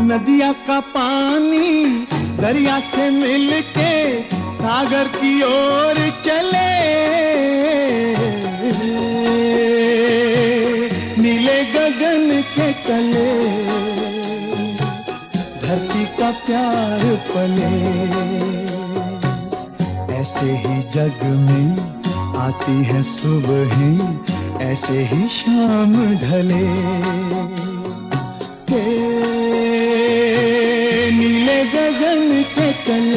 नदिया का पानी दरिया से मिलके सागर की ओर चले, नीले गगन के तले धरती का प्यार पले। ऐसे ही जग में आती है सुबहें, ऐसे ही शाम ढले। नीले गगन के तले